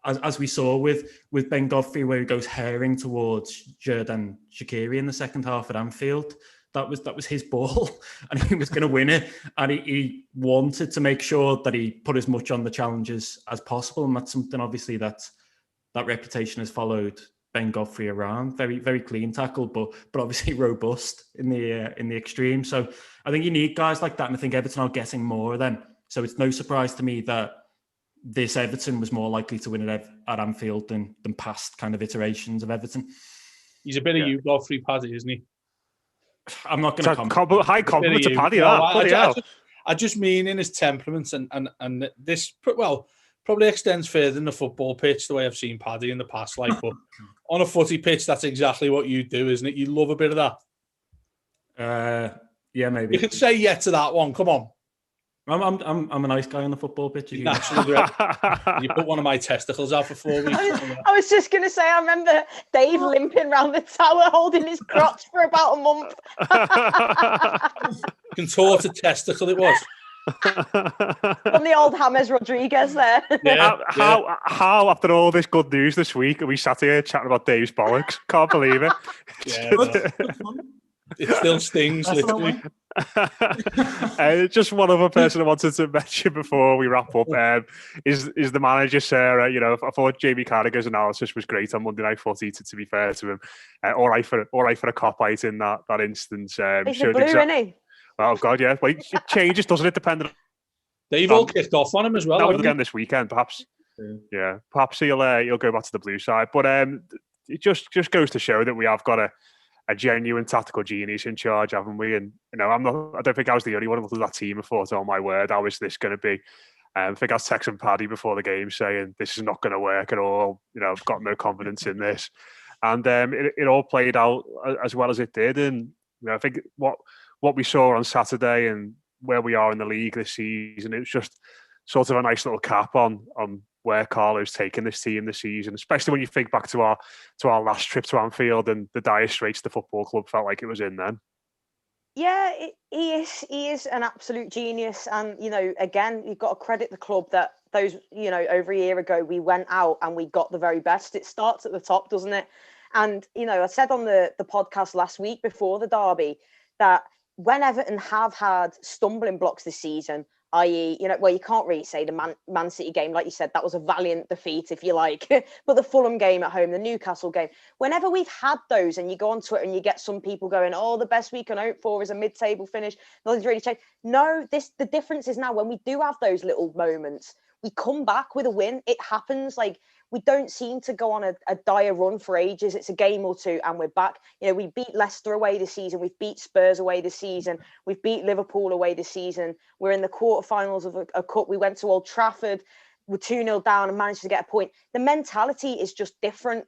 As we saw with Ben Godfrey, where he goes herring towards Xherdan Shaqiri in the second half at Anfield. That was his ball, and he was going to win it. And he wanted to make sure that he put as much on the challenges as possible. And that's something, obviously, that reputation has followed Ben Godfrey around. Very, very clean tackle, but obviously robust in the extreme. So I think you need guys like that, and I think Everton are getting more of them. So it's no surprise to me that this Everton was more likely to win it at Anfield than past kind of iterations of Everton. He's a bit of you, Godfrey, Paddy, isn't he? I'm not going to high compliment to Paddy. I just mean in his temperaments and this, well, probably extends further than the football pitch, the way I've seen Paddy in the past. Like, but on a footy pitch, that's exactly what you do, isn't it? You love a bit of that. Yeah, maybe. You could say yeah to that one. Come on. I'm a nice guy on the football pitch. You put one of my testicles out for 4 weeks. I was just going to say, I remember Dave limping around the tower holding his crotch for about a month. Contorted testicle it was. From the old James Rodriguez there. Yeah, how after all this good news this week, are we sat here chatting about Dave's bollocks? Can't believe it. Yeah, It still stings, literally. Just one other person I wanted to mention before we wrap up is the manager, Sarah. You know, I thought Jamie Carragher's analysis was great on Monday Night Footy. To be fair to him, all right for a cop-out in that instance. He's the blue, isn't he? Oh God, yeah. Well, it changes, doesn't it? Depending. They've all kicked off on him as well. Again this weekend, perhaps. Yeah, perhaps he'll go back to the blue side. But it just goes to show that we have got a genuine tactical genius in charge, haven't we? And you know, I don't think I was the only one of that team who thought, "Oh my word, how is this going to be?" I think I was texting Paddy before the game saying, "This is not going to work at all." You know, I've got no confidence in this, and it all played out as well as it did. And you know, I think what we saw on Saturday and where we are in the league this season, it was just sort of a nice little cap on where Carlo's taken this team this season, especially when you think back to our last trip to Anfield and the dire straits the football club felt like it was in then. Yeah, he is an absolute genius. And, you know, again, you've got to credit the club that those, you know, over a year ago, we went out and we got the very best. It starts at the top, doesn't it? And, you know, I said on the podcast last week before the derby that when Everton have had stumbling blocks this season, i.e., you know, well, you can't really say the Man City game, like you said, that was a valiant defeat, if you like. But the Fulham game at home, the Newcastle game, whenever we've had those, and you go on Twitter and you get some people going, "Oh, the best we can hope for is a mid-table finish. Nothing's really changed." No, the difference is now when we do have those little moments, we come back with a win. It happens. Like, we don't seem to go on a dire run for ages. It's a game or two and we're back. You know, we beat Leicester away this season. We've beat Spurs away this season. We've beat Liverpool away this season. We're in the quarterfinals of a cup. We went to Old Trafford. We're 2-0 down and managed to get a point. The mentality is just different.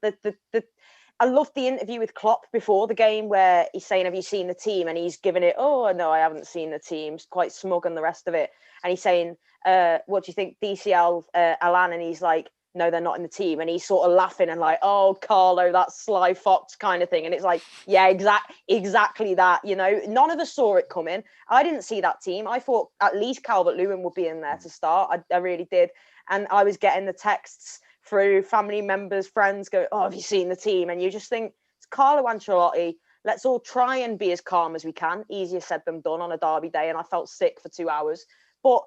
I loved the interview with Klopp before the game where he's saying, "Have you seen the team?" And he's giving it, "Oh, no, I haven't seen the team." He's quite smug and the rest of it. And he's saying, "What do you think, DCL, Alan?" And he's like, "No, they're not in the team." And he's sort of laughing and like, "Oh, Carlo, that sly fox," kind of thing. And it's like, yeah, exactly that. You know, none of us saw it coming. I didn't see that team. I thought at least Calvert-Lewin would be in there to start. I really did. And I was getting the texts through family members, friends go, "Oh, have you seen the team?" And you just think, it's Carlo Ancelotti. Let's all try and be as calm as we can. Easier said than done on a derby day. And I felt sick for 2 hours. But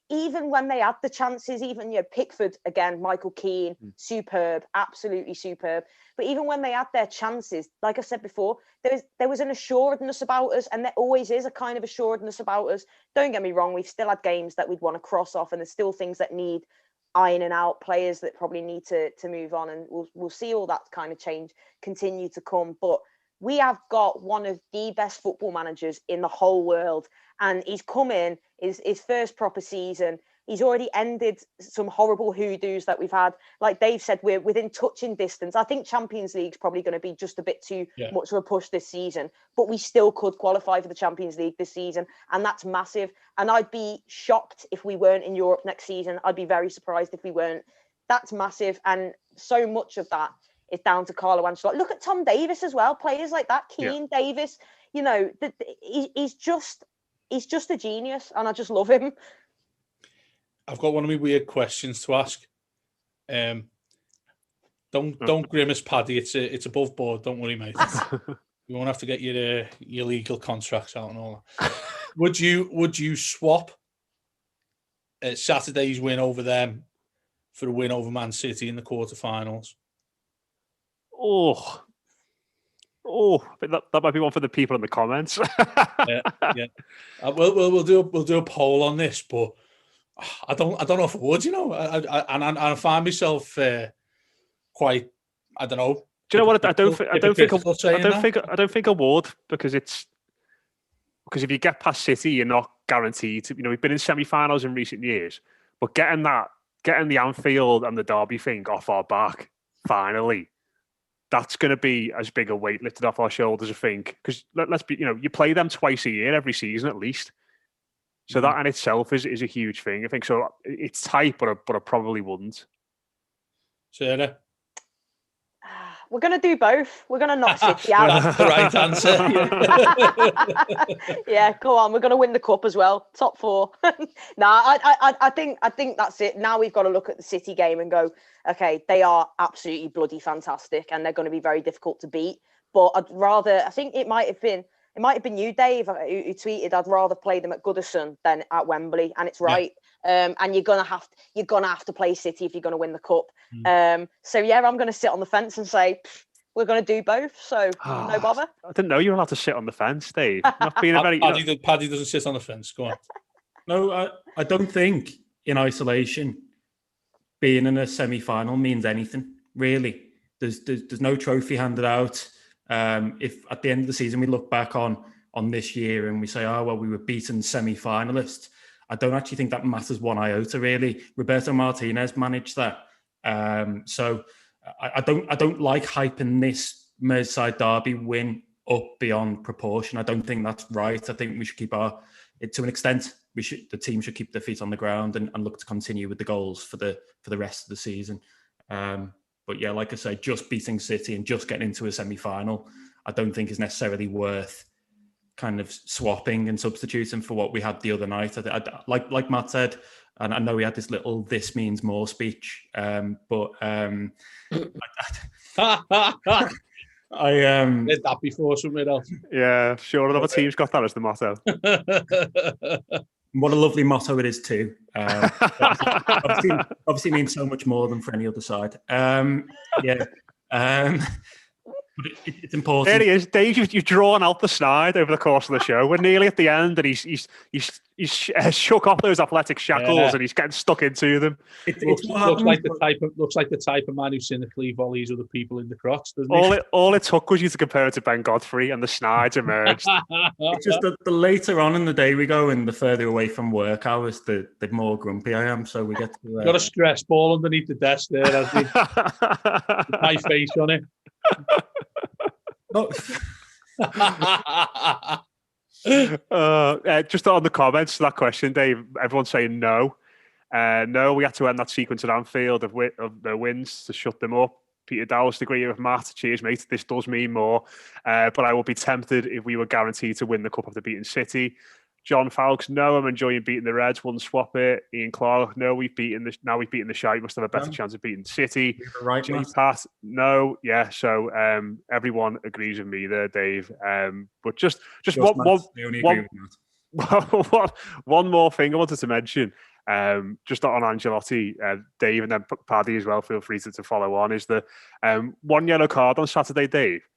even when they had the chances, even, you know, Pickford again, Michael Keane, superb, absolutely superb. But even when they had their chances, like I said before, there was an assuredness about us, and there always is a kind of assuredness about us. Don't get me wrong, we've still had games that we'd want to cross off, and there's still things that need ironing out, players that probably need to move on, and we'll see all that kind of change continue to come. But we have got one of the best football managers in the whole world. And he's come in, his first proper season. He's already ended some horrible hoodoos that we've had. Like Dave said, we're within touching distance. I think Champions League's probably going to be just a bit too much of a push this season. But we still could qualify for the Champions League this season. And that's massive. And I'd be shocked if we weren't in Europe next season. I'd be very surprised if we weren't. That's massive. And so much of that is down to Carlo Ancelotti. Look at Tom Davis as well. Players like that, Keane, Davis, you know, he's just a genius, and I just love him. I've got one of my weird questions to ask. Don't grimace, Paddy. It's above board. Don't worry, mate. You won't have to get your legal contracts out and all that. Would you swap Saturday's win over them for a win over Man City in the quarterfinals? But that might be one for the people in the comments. yeah. We'll do a poll on this, but I don't know if I would. You know, I find myself quite. I don't know. Do you know what? I don't think I would, because if you get past City, you're not guaranteed to. You know, we've been in semi-finals in recent years, but getting the Anfield and the Derby thing off our back finally. That's going to be as big a weight lifted off our shoulders, I think. Because let's be, you know, you play them twice a year, every season at least. So that in itself is a huge thing. I think so. It's tight, but I probably wouldn't. Sarah? We're going to do both. We're going to knock City out. That's the right answer. Yeah, go on. We're going to win the cup as well. Top 4. I think that's it. Now we've got to look at the City game and go, okay, they are absolutely bloody fantastic, and they're going to be very difficult to beat. But I think it might have been it might have been you, Dave, who tweeted, "I'd rather play them at Goodison than at Wembley," and it's right. And you're gonna have to play City if you're gonna win the cup. So yeah, I'm gonna sit on the fence and say we're gonna do both. So no bother. I didn't know you were allowed to sit on the fence, Dave. Not being a very Paddy doesn't sit on the fence. Go on. No, I don't think in isolation being in a semi-final means anything really. There's no trophy handed out. If at the end of the season we look back on this year and we say, oh well, we were beaten semi-finalists, I don't actually think that matters one iota really. Roberto Martinez managed that, so I don't like hyping this Merseyside derby win up beyond proportion. I don't think that's right. I think we should keep it to an extent. The team should keep their feet on the ground and look to continue with the goals for the rest of the season. But yeah, like I say, just beating City and just getting into a semi-final, I don't think is necessarily worth kind of swapping and substituting for what we had the other night. Like Matt said, and I know we had this little "this means more" speech, but I did that before somewhere else. Yeah, sure. Another team's got that as the motto. What a lovely motto it is too. Obviously means so much more than for any other side. But it's important. There he is, Dave. You've drawn out the slide over the course of the show. We're nearly at the end, and he's shook off those athletic shackles, and he's getting stuck into them. Looks like the type of man who cynically volleys other people in the crotch, doesn't he? All it took was you to compare it to Ben Godfrey, and the slides emerged. It's just the later on in the day we go, and the further away from work hours, the more grumpy I am. So we get to got a stress ball underneath the desk there, hasn't he? With my face on it. No. Just on the comments to that question, Dave, everyone's saying no. No, we had to end that sequence at Anfield of the wins to shut them up. Peter Dowles agreeing with Matt. Cheers, mate. This does mean more. But I would be tempted if we were guaranteed to win the cup after beating City. John Falks, no, I'm enjoying beating the Reds. Wouldn't swap it. Ian Clark, no, we've beaten the Shite. Must have a better chance of beating City. Right, Pat, no, yeah. So everyone agrees with me there, Dave. But just one more thing I wanted to mention. Just on Ancelotti, Dave, and then Paddy as well. Feel free to follow on. Is the one yellow card on Saturday, Dave,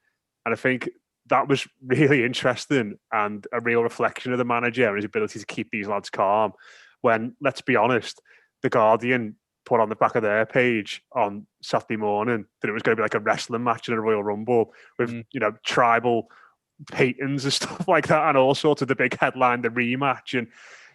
and I think that was really interesting and a real reflection of the manager and his ability to keep these lads calm. When, let's be honest, the Guardian put on the back of their page on Saturday morning that it was going to be like a wrestling match in a Royal Rumble with tribal patons and stuff like that, and all sorts of the big headline, the rematch. And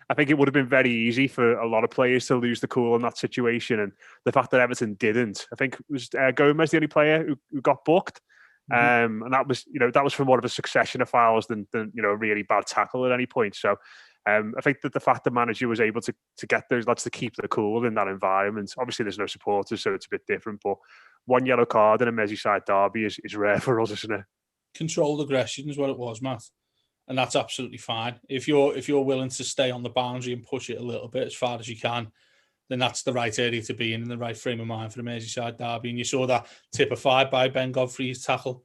I think it would have been very easy for a lot of players to lose the cool in that situation. And the fact that Everton didn't, I think it was Gomez, the only player who got booked. And that was from more of a succession of fouls than a really bad tackle at any point. So I think that the fact the manager was able to get those lads to keep their cool in that environment. Obviously, there's no supporters, so it's a bit different. But one yellow card in a Merseyside derby is rare for us, isn't it? Controlled aggression is what it was, Matt, and that's absolutely fine. If you're willing to stay on the boundary and push it a little bit as far as you can, then that's the right area to be in the right frame of mind for the Merseyside derby. And you saw that tip of 5 by Ben Godfrey's tackle.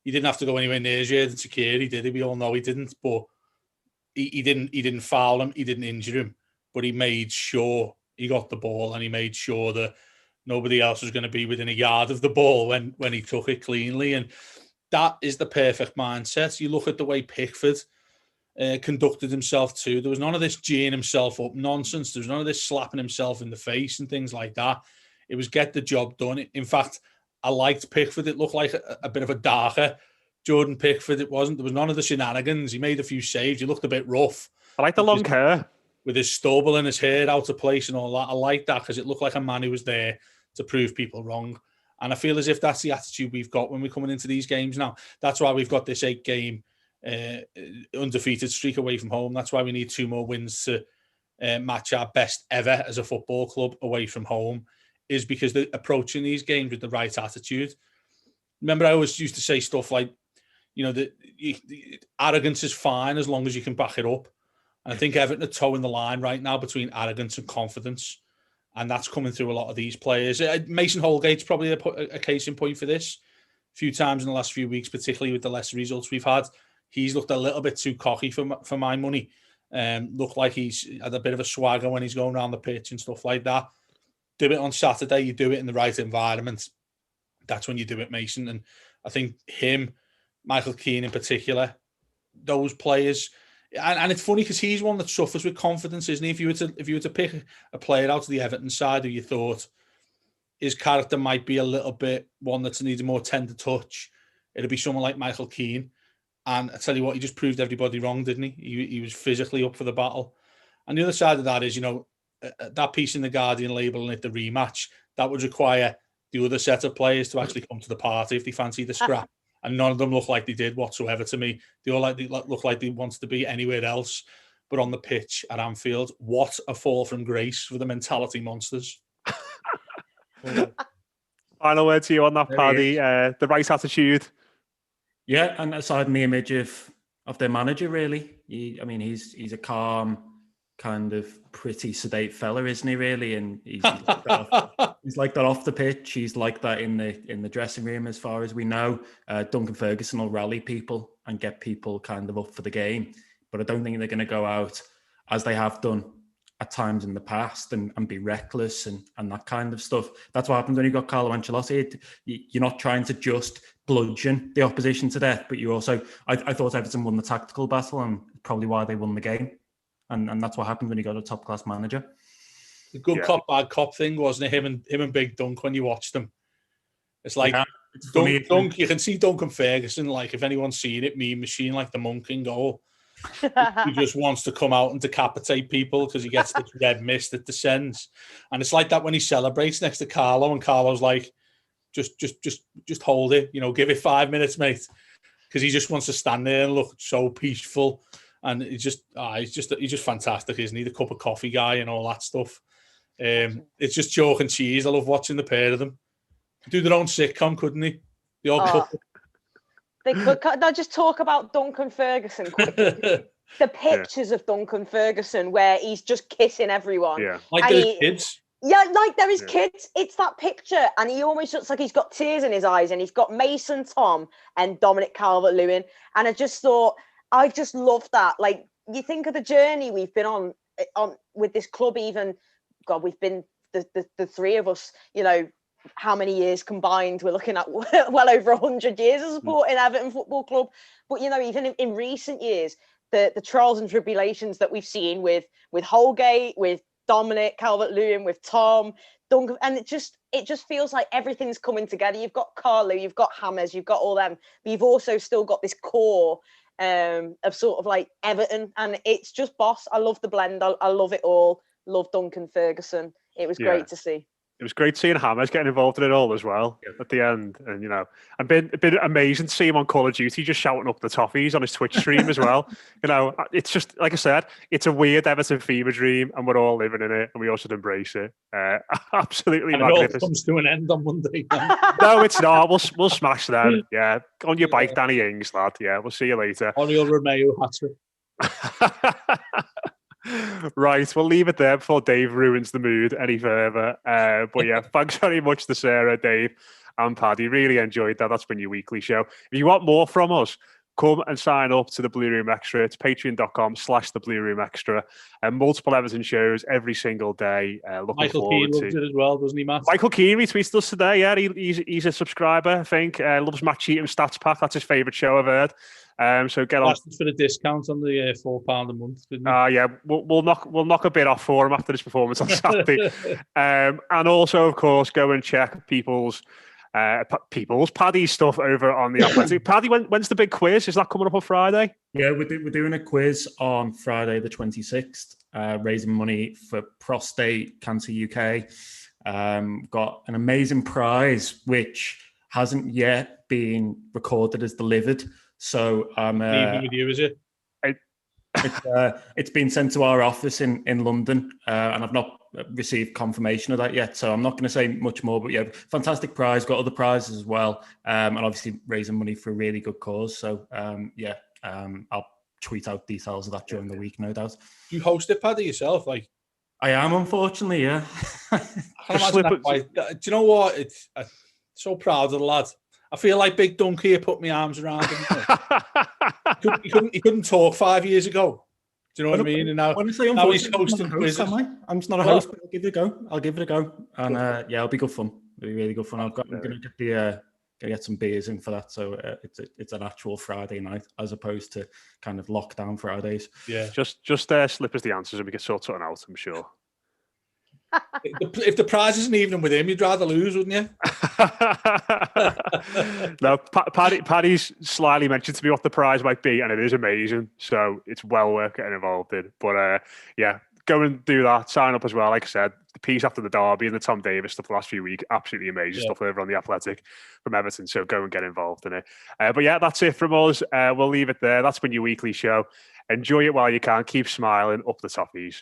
He didn't have to go anywhere near Xherdan Shaqiri, did he? We all know he didn't, but he didn't foul him, he didn't injure him, but he made sure he got the ball and he made sure that nobody else was going to be within a yard of the ball when he took it cleanly. And that is the perfect mindset. You look at the way Pickford conducted himself too. There was none of this geeing himself up nonsense. There was none of this slapping himself in the face and things like that. It was get the job done. In fact, I liked Pickford. It looked like a bit of a darker Jordan Pickford. It wasn't. There was none of the shenanigans. He made a few saves. He looked a bit rough. I like the long hair. With his stubble and his hair out of place and all that. I like that because it looked like a man who was there to prove people wrong. And I feel as if that's the attitude we've got when we're coming into these games now. That's why we've got this 8-game undefeated streak away from home. That's why we need 2 more wins to match our best ever as a football club away from home, is because they're approaching these games with the right attitude. Remember, I always used to say stuff like, the arrogance is fine as long as you can back it up. And I think Everton are towing the line right now between arrogance and confidence. And that's coming through a lot of these players. Mason Holgate's probably a case in point for this. A few times in the last few weeks, particularly with the lesser results we've had, he's looked a little bit too cocky for my money. Looked like he's had a bit of a swagger when he's going around the pitch and stuff like that. Do it on Saturday, you do it in the right environment. That's when you do it, Mason. And I think him, Michael Keane in particular, those players, and it's funny because he's one that suffers with confidence, isn't he? If you were to pick a player out of the Everton side who you thought his character might be a little bit one that needs a more tender touch, it'd be someone like Michael Keane. And I tell you what, he just proved everybody wrong, didn't he? He was physically up for the battle. And the other side of that is, that piece in the Guardian labeling it the rematch, that would require the other set of players to actually come to the party if they fancy the scrap. And none of them look like they did whatsoever to me. They all look like they wanted to be anywhere else but on the pitch at Anfield. What a fall from grace for the mentality monsters. Final word to you on that, Paddy. The right attitude. Yeah, and aside in the image of their manager, really. He's a calm, kind of pretty sedate fella, isn't he? Really, and he's like that off the pitch. He's like that in the dressing room, as far as we know. Duncan Ferguson will rally people and get people kind of up for the game, but I don't think they're going to go out as they have done at times in the past and be reckless and that kind of stuff. That's what happens when you've got Carlo Ancelotti. You're not trying to just bludgeon the opposition to death, but you also, I thought Everton won the tactical battle, and probably why they won the game. And that's what happens when you got a top class manager. The good cop, bad cop thing, wasn't it? Him and Big Dunk, when you watched them, it's like Dunk. You can see Duncan Ferguson, like, if anyone's seen it, meme machine, like the monk in goal. He just wants to come out and decapitate people because he gets this red mist that descends, and it's like that when he celebrates next to Carlo, and Carlo's like, just hold it, give it 5 minutes, mate, because he just wants to stand there and look so peaceful. And he's just fantastic, isn't he? The cup of coffee guy and all that stuff. It's just chalk and cheese. I love watching the pair of them. Do their own sitcom, couldn't he? The old couple. They could. Now just talk about Duncan Ferguson quickly. The pictures of Duncan Ferguson where he's just kissing everyone. Yeah, like they're kids. Yeah, like they're his kids. It's that picture, and he almost looks like he's got tears in his eyes, and he's got Mason, Tom, and Dominic Calvert-Lewin. And I just thought, I just love that. Like, you think of the journey we've been on with this club. Even God, we've been the three of us. How many years combined? We're looking at well over 100 years of supporting Everton Football Club. But even in recent years, the trials and tribulations that we've seen with Holgate, with Dominic Calvert-Lewin, with Tom, Duncan, and it just feels like everything's coming together. You've got Carlo, you've got Hammers, you've got all them, but you've also still got this core of sort of like Everton, and it's just boss. I love the blend. I love it all. Love Duncan Ferguson. It was great to see. It was great seeing Hammers getting involved in it all as well at the end. And, and been amazing to see him on Call of Duty just shouting up the Toffees on his Twitch stream as well. It's just, like I said, it's a weird Everton fever dream, and we're all living in it, and we all should embrace it. Absolutely magnificent. It all comes to an end on Monday. No, it's not. We'll smash them. Yeah. On your bike, Danny Ings, lad. Yeah, we'll see you later. Oriol Romeo hat-trick. Right, we'll leave it there before Dave ruins the mood any further. But yeah, thanks very much to Sarah, Dave, and Paddy. Really enjoyed that. That's been your weekly show. If you want more from us, come and sign up to the Blue Room Extra. It's patreon.com/the Blue Room Extra. And multiple Everton shows every single day. Michael Keane loves it as well, doesn't he, Matt? Michael Keane retweets us today. Yeah, he's a subscriber, I think. Loves Matt Cheatham Stats Pack. That's his favourite show I've heard. So get on for the discount on the £4 a month, didn't he? Yeah, we'll knock a bit off for him after this performance on Saturday. And also, of course, go and check Paddy's stuff over on the Athletic. Paddy, when's the big quiz? Is that coming up on Friday? Yeah, we're doing a quiz on Friday the 26th, raising money for Prostate Cancer UK. Got an amazing prize which hasn't yet been recorded as delivered. So I'm leaving with you, is it? It's been sent to our office in London, and I've not received confirmation of that yet. So I'm not going to say much more. But yeah, fantastic prize. Got other prizes as well, and obviously raising money for a really good cause. So I'll tweet out details of that during the week, no doubt. You host it, Paddy, yourself? Like I am, unfortunately. Yeah. I can imagine that. Do you know what? I'm so proud of the lad. I feel like Big Donkey here put my arms around him. He couldn't talk 5 years ago. Do you know what I mean? And now, when I say now he's unfortunately, hosting quizzes. I'm just not a host, but I'll give it a go. I'll give it a go. And yeah, it'll be good fun. It'll be really good fun. I'm going to get some beers in for that. So it's an actual Friday night as opposed to kind of lockdown Fridays. Yeah. Just slip us the answers and we can sort something out, I'm sure. If the prize isn't even with him, you'd rather lose, wouldn't you? No, Paddy's slyly mentioned to me what the prize might be, and it is amazing. So it's well worth getting involved in. But yeah, go and do that. Sign up as well. Like I said, the piece after the derby and the Tom Davis stuff the last few weeks, absolutely amazing stuff over on the Athletic from Everton. So go and get involved in it. But yeah, that's it from us. We'll leave it there. That's been your weekly show. Enjoy it while you can. Keep smiling. Up the Toffees.